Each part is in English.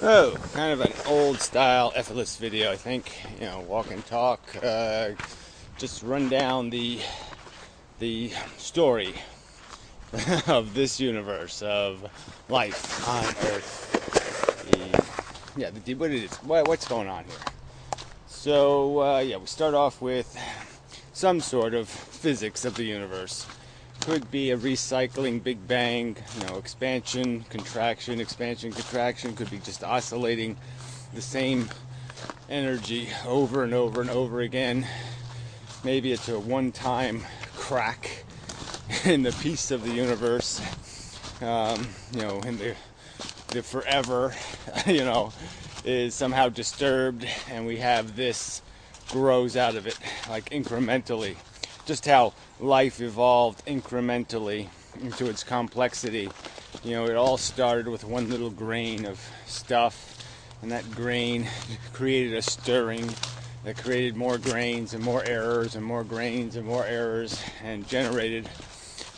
Oh, kind of an old style Efilism video, I think. You know, walk and talk. Just run down the story of this universe, of life on Earth. What it is. What's going on here? So, we start off with some sort of physics of the universe. Could be a recycling Big Bang, expansion, contraction, could be just oscillating the same energy over and over and over again. Maybe it's a one-time crack in the piece of the universe, in the forever, is somehow disturbed, and we have this grows out of it, like incrementally. Just how life evolved incrementally into its complexity. It all started with one little grain of stuff, and that grain created a stirring that created more grains and more errors and more grains and more errors, and generated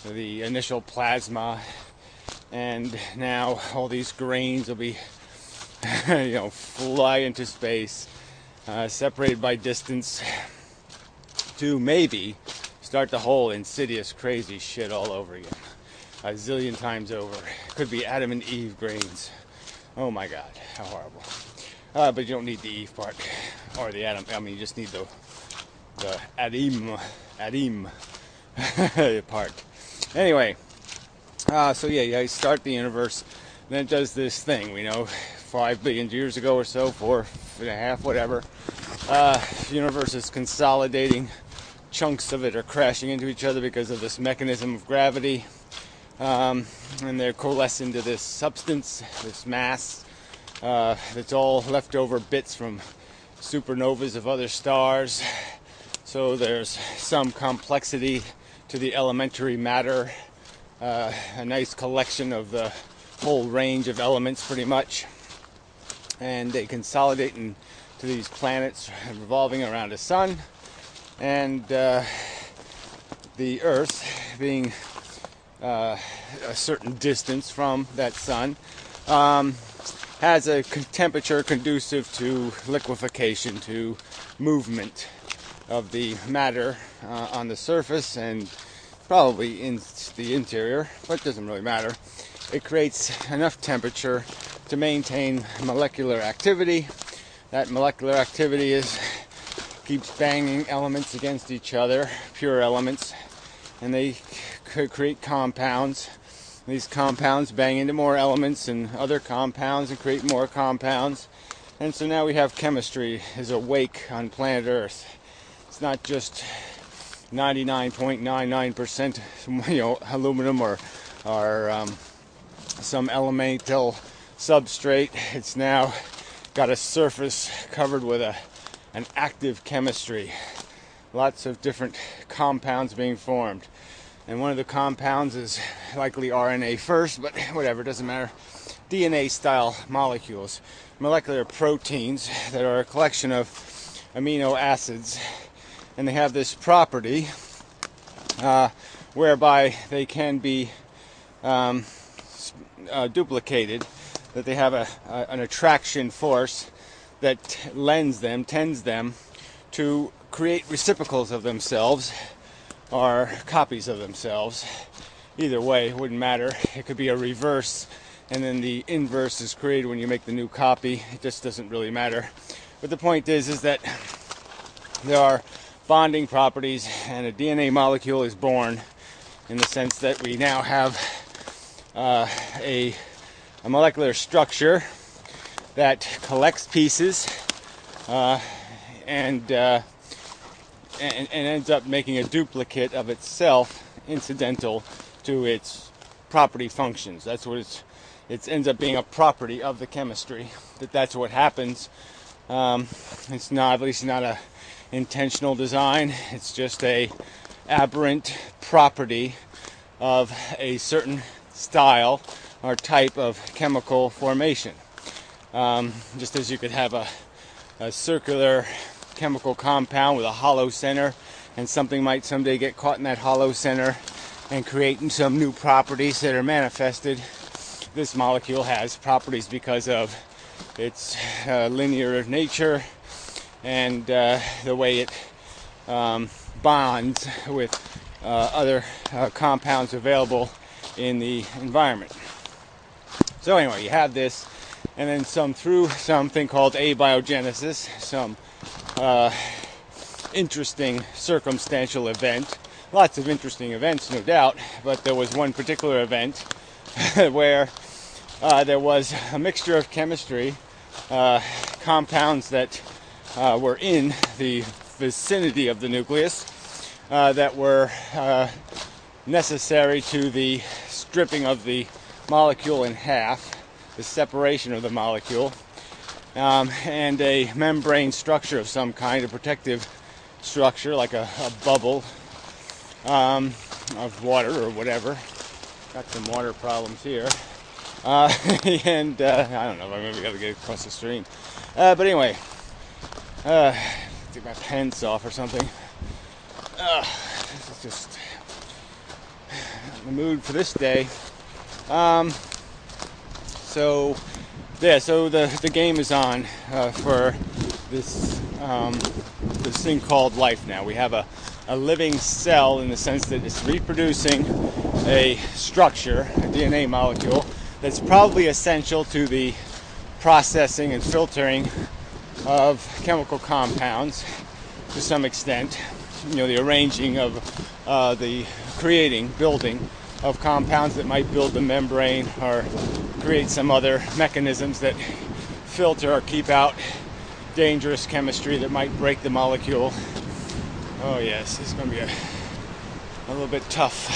the initial plasma. And now all these grains will be fly into space, separated by distance, to maybe start the whole insidious, crazy shit all over again, a zillion times over. Could be Adam and Eve grains. Oh my God, how horrible. But you don't need the Eve part, or the Adam. I mean, you just need the Adim part. Anyway, you start the universe, then it does this thing. 5 billion years ago or so, 4.5, whatever. The universe is consolidating. Chunks of it are crashing into each other because of this mechanism of gravity, and they're coalescing into this substance, this mass, that's all leftover bits from supernovas of other stars. So there's some complexity to the elementary matter, a nice collection of the whole range of elements pretty much, and they consolidate into these planets revolving around a sun. And the Earth, being a certain distance from that sun, has a temperature conducive to liquefaction, to movement of the matter on the surface, and probably in the interior, but it doesn't really matter. It creates enough temperature to maintain molecular activity. That molecular activity keeps banging elements against each other, pure elements, and they could create compounds. These compounds bang into more elements and other compounds and create more compounds. And so now we have chemistry is awake on planet Earth. It's not just 99.99% aluminum or some elemental substrate. It's now got a surface covered with an active chemistry, lots of different compounds being formed, and one of the compounds is likely RNA first, but whatever, doesn't matter. DNA style molecules, molecular proteins that are a collection of amino acids, and they have this property whereby they can be duplicated, that they have an attraction force that tends them to create reciprocals of themselves, or copies of themselves. Either way, it wouldn't matter. It could be a reverse, and then the inverse is created when you make the new copy. It just doesn't really matter. But the point is that there are bonding properties, and a DNA molecule is born in the sense that we now have a molecular structure that collects pieces and ends up making a duplicate of itself, incidental to its property functions. That's what it ends up being, a property of the chemistry. That's what happens. It's not, at least not a intentional design. It's just a aberrant property of a certain style or type of chemical formation. Just as you could have a circular chemical compound with a hollow center, and something might someday get caught in that hollow center and create some new properties that are manifested. This molecule has properties because of its linear nature, and the way it bonds with other compounds available in the environment. So anyway, you have this, and then through something called abiogenesis, some interesting circumstantial event. Lots of interesting events, no doubt, but there was one particular event where there was a mixture of chemistry, compounds that were in the vicinity of the nucleus that were necessary to the stripping of the molecule in half, the separation of the molecule, and a membrane structure of some kind, a protective structure like a bubble of water or whatever. Got some water problems here. And I don't know, maybe I gotta get across the stream. But anyway, take my pants off or something. This is just the mood for this day. So the game is on for this this thing called life now. We have a living cell in the sense that it's reproducing a structure, a DNA molecule, that's probably essential to the processing and filtering of chemical compounds to some extent. You know, the arranging of the building of compounds that might build the membrane or create some other mechanisms that filter or keep out dangerous chemistry that might break the molecule. Oh yes, this is going to be a little bit tough.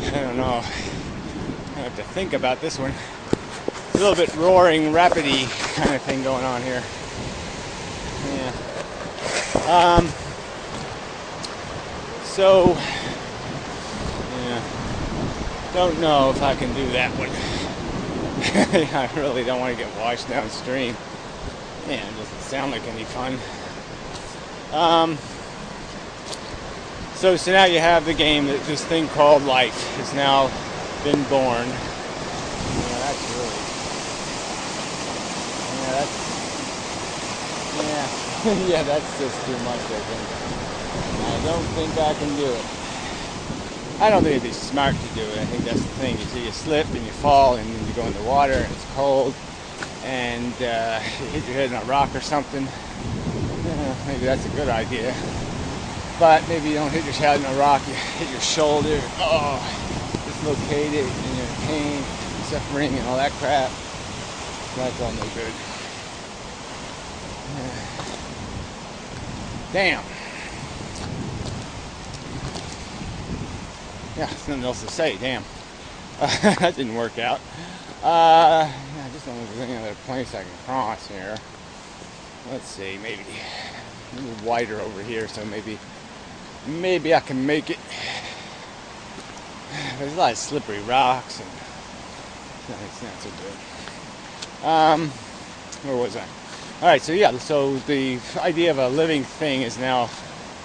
I don't know. I have to think about this one. It's a little bit roaring, rapidy kind of thing going on here. Yeah. So, yeah. Don't know if I can do that one. I really don't want to get washed downstream. Man, it doesn't sound like any fun. So now you have the game that this thing called life has now been born. Yeah, that's really. Yeah, yeah, that's just too much, I think. I don't think I can do it. I don't think it'd be smart to do it. I think that's the thing. You see, you slip and you fall, and then you go in the water and it's cold, and you hit your head on a rock or something. Maybe that's a good idea. But maybe you don't hit your head on a rock, you hit your shoulder, dislocated, and you're in pain, suffering, and all that crap. That's all no good. Damn. Yeah, there's nothing else to say, damn. That didn't work out. I just don't know if there's any other place I can cross here. Let's see, maybe a little wider over here, so maybe I can make it. There's a lot of slippery rocks, and it's not so good. Where was I? All right, so yeah, so the idea of a living thing is now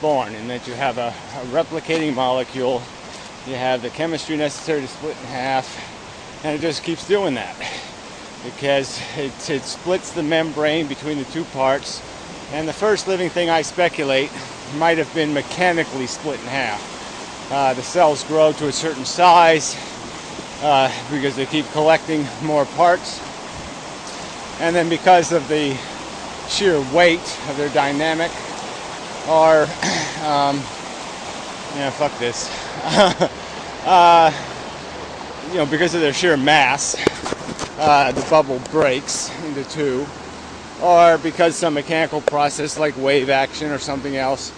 born, in that you have a replicating molecule, you have the chemistry necessary to split in half, and it just keeps doing that because it splits the membrane between the two parts. And the first living thing, I speculate, might have been mechanically split in half. The cells grow to a certain size because they keep collecting more parts, and then because of the sheer weight of their dynamic, or fuck this, because of their sheer mass, the bubble breaks into two, or because some mechanical process like wave action or something else,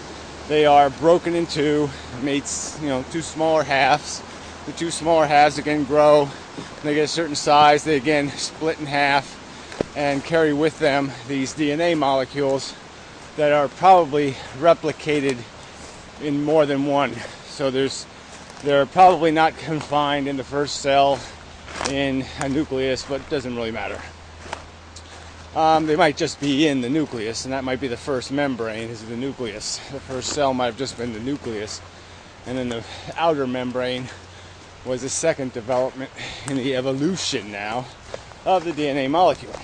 they are broken in two, made two smaller halves. The two smaller halves again grow, and they get a certain size, they again split in half and carry with them these DNA molecules that are probably replicated in more than one. So they're probably not confined in the first cell in a nucleus, but it doesn't really matter. They might just be in the nucleus, and that might be the first membrane, is the nucleus. The first cell might have just been the nucleus, and then the outer membrane was the second development in the evolution now of the DNA molecule.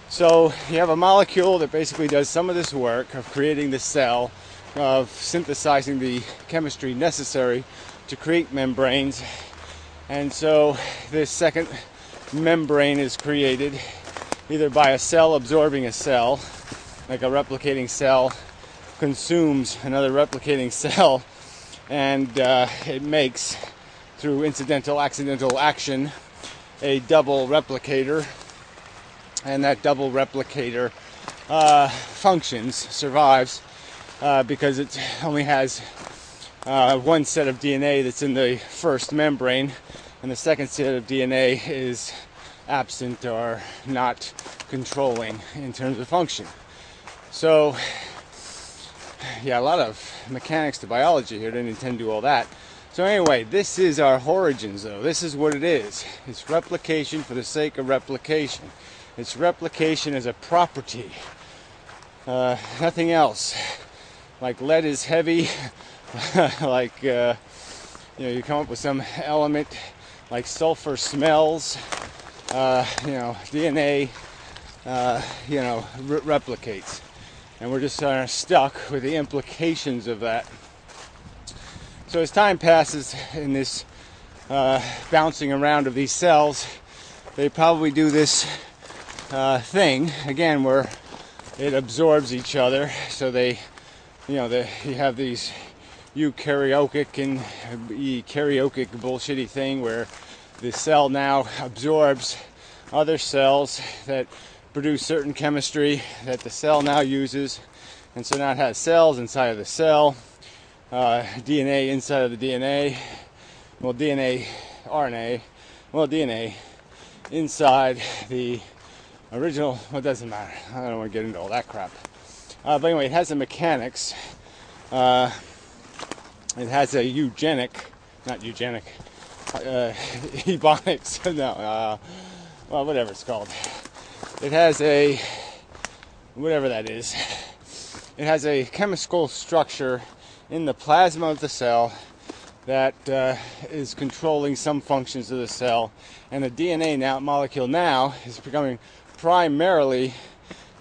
So you have a molecule that basically does some of this work of creating the cell, of synthesizing the chemistry necessary to create membranes. And so this second membrane is created either by a cell absorbing a cell, like a replicating cell consumes another replicating cell, and it makes, through incidental accidental action, a double replicator. And that double replicator functions, survives, because it only has one set of DNA that's in the first membrane, and the second set of DNA is absent or not controlling in terms of function. So, yeah, a lot of mechanics to biology here. Didn't intend to do all that. So anyway, this is our origins, though. This is what it is. It's replication for the sake of replication. It's replication as a property, nothing else. Like lead is heavy, like you come up with some element like sulfur smells. DNA, replicates, and we're just stuck with the implications of that. So as time passes in this bouncing around of these cells, they probably do this thing again where it absorbs each other. So you have these eukaryotic and eukaryotic bullshitty thing where the cell now absorbs other cells that produce certain chemistry that the cell now uses, and so now it has cells inside of the cell, DNA inside of the DNA, DNA inside the original. Well, it doesn't matter. I don't want to get into all that crap. But anyway, it has the mechanics. It has a ebonics. No, well, whatever it's called. It has a, whatever that is. It has a chemical structure in the plasma of the cell that is controlling some functions of the cell, and the DNA molecule now is becoming primarily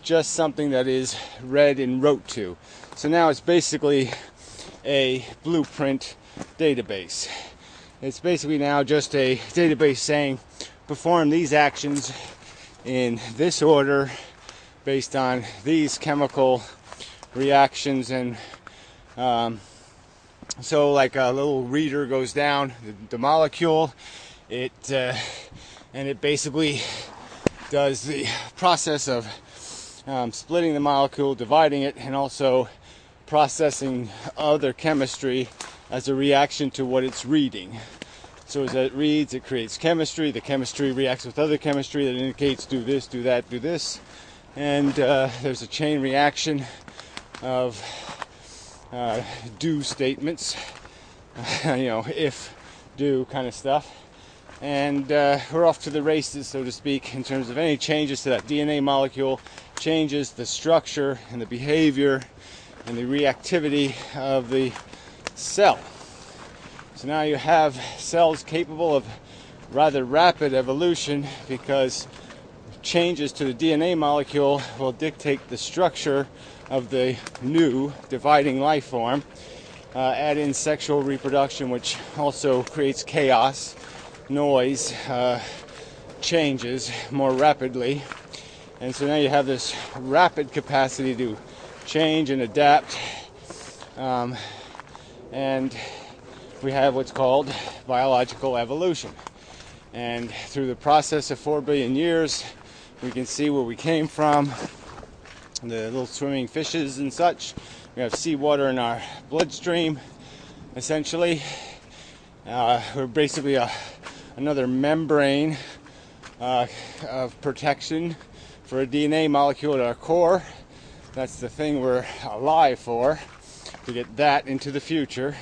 just something that is read and wrote to. So now it's basically a blueprint database. It's basically now just a database saying perform these actions in this order based on these chemical reactions, and so like a little reader goes down the molecule, and it basically does the process of splitting the molecule, dividing it, and also processing other chemistry as a reaction to what it's reading. So as it reads, it creates chemistry. The chemistry reacts with other chemistry that indicates do this, do that, do this. And there's a chain reaction of do statements, if, do kind of stuff. And we're off to the races, so to speak, in terms of any changes to that DNA molecule, changes the structure and the behavior and the reactivity of the cell. So now you have cells capable of rather rapid evolution, because changes to the DNA molecule will dictate the structure of the new dividing life form. Add in sexual reproduction, which also creates chaos, noise, changes more rapidly. And so now you have this rapid capacity to change and adapt. And we have what's called biological evolution. And through the process of 4 billion years, we can see where we came from, the little swimming fishes and such. We have seawater in our bloodstream, essentially. We're basically another membrane of protection for a DNA molecule at our core. That's the thing we're alive for, to get that into the future,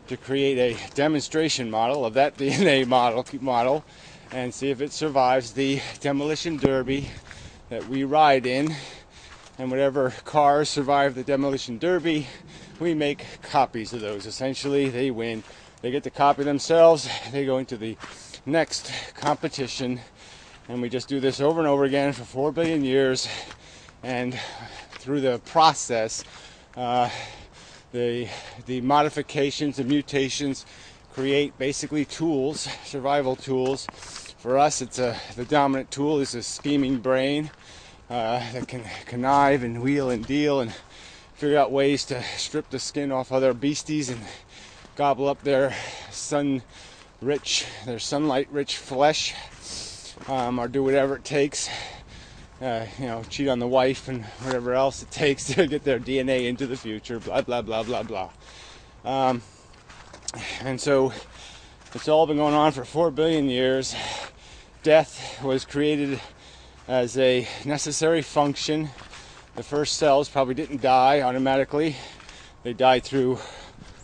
to create a demonstration model of that DNA model and see if it survives the demolition derby that we ride in. And whatever cars survive the demolition derby, we make copies of those. Essentially, they win. They get to copy themselves. They go into the next competition, And we just do this over and over again for 4 billion years. And through the process, the modifications, the mutations create basically tools, survival tools. For us, the dominant tool is a scheming brain that can connive and wheel and deal and figure out ways to strip the skin off other beasties and gobble up their sunlight-rich flesh, or do whatever it takes. Cheat on the wife and whatever else it takes to get their DNA into the future, blah, blah, blah, blah, blah. And so it's all been going on for 4 billion years. Death was created as a necessary function. The first cells probably didn't die automatically. They died through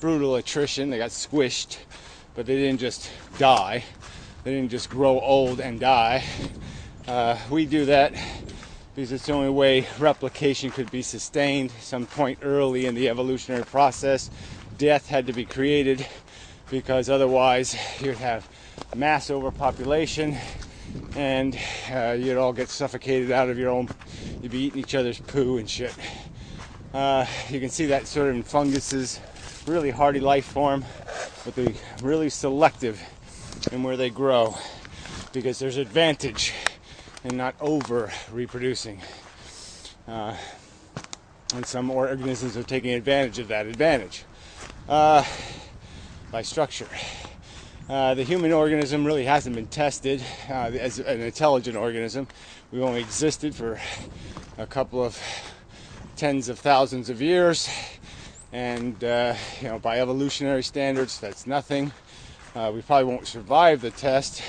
brutal attrition. They got squished, but they didn't just die. They didn't just grow old and die. We do that because it's the only way replication could be sustained. Some point early in the evolutionary process, death had to be created because otherwise you'd have mass overpopulation and you'd all get suffocated out of your own, you'd be eating each other's poo and shit. You can see that sort of in funguses, really hardy life form, but they're really selective in where they grow because there's advantage in not over reproducing. And some organisms are taking advantage of that advantage by structure. The human organism really hasn't been tested as an intelligent organism. We've only existed for a couple of tens of thousands of years, and by evolutionary standards, that's nothing. We probably won't survive the test.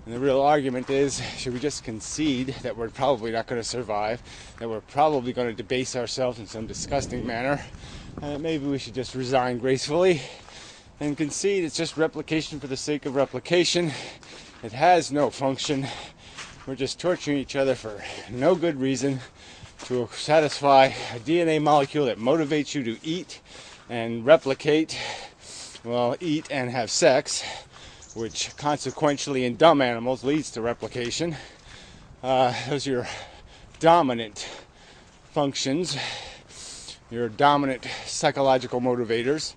And the real argument is, should we just concede that we're probably not going to survive, that we're probably going to debase ourselves in some disgusting manner, and maybe we should just resign gracefully and concede it's just replication for the sake of replication. It has no function. We're just torturing each other for no good reason to satisfy a DNA molecule that motivates you to eat and replicate, eat and have sex, which consequentially in dumb animals leads to replication. Those are your dominant functions, your dominant psychological motivators,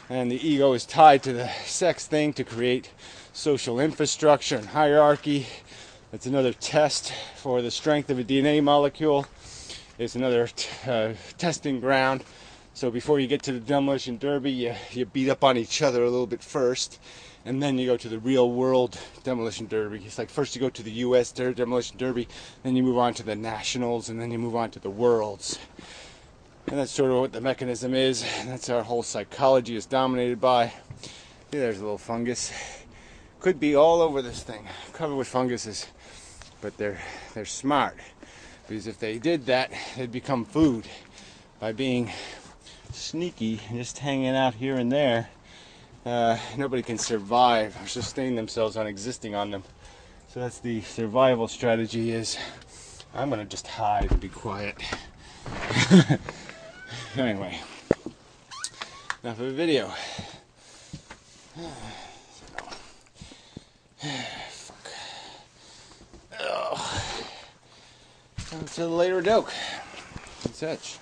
and the ego is tied to the sex thing to create social infrastructure and hierarchy. That's another test for the strength of a DNA molecule. It's another testing ground. So before you get to the demolition derby, you beat up on each other a little bit first, and then you go to the real world demolition derby. It's like first you go to the U.S. demolition derby, then you move on to the nationals, and then you move on to the worlds. And that's sort of what the mechanism is. That's our whole psychology is dominated by. See, there's a little fungus. Could be all over this thing, covered with funguses, but they're smart, because if they did that, they'd become food. By being sneaky and just hanging out here and there, nobody can survive or sustain themselves on existing on them. So that's the survival strategy, is I'm gonna just hide and be quiet. Anyway, enough of a video. Fuck. Oh. Until the later doke and such.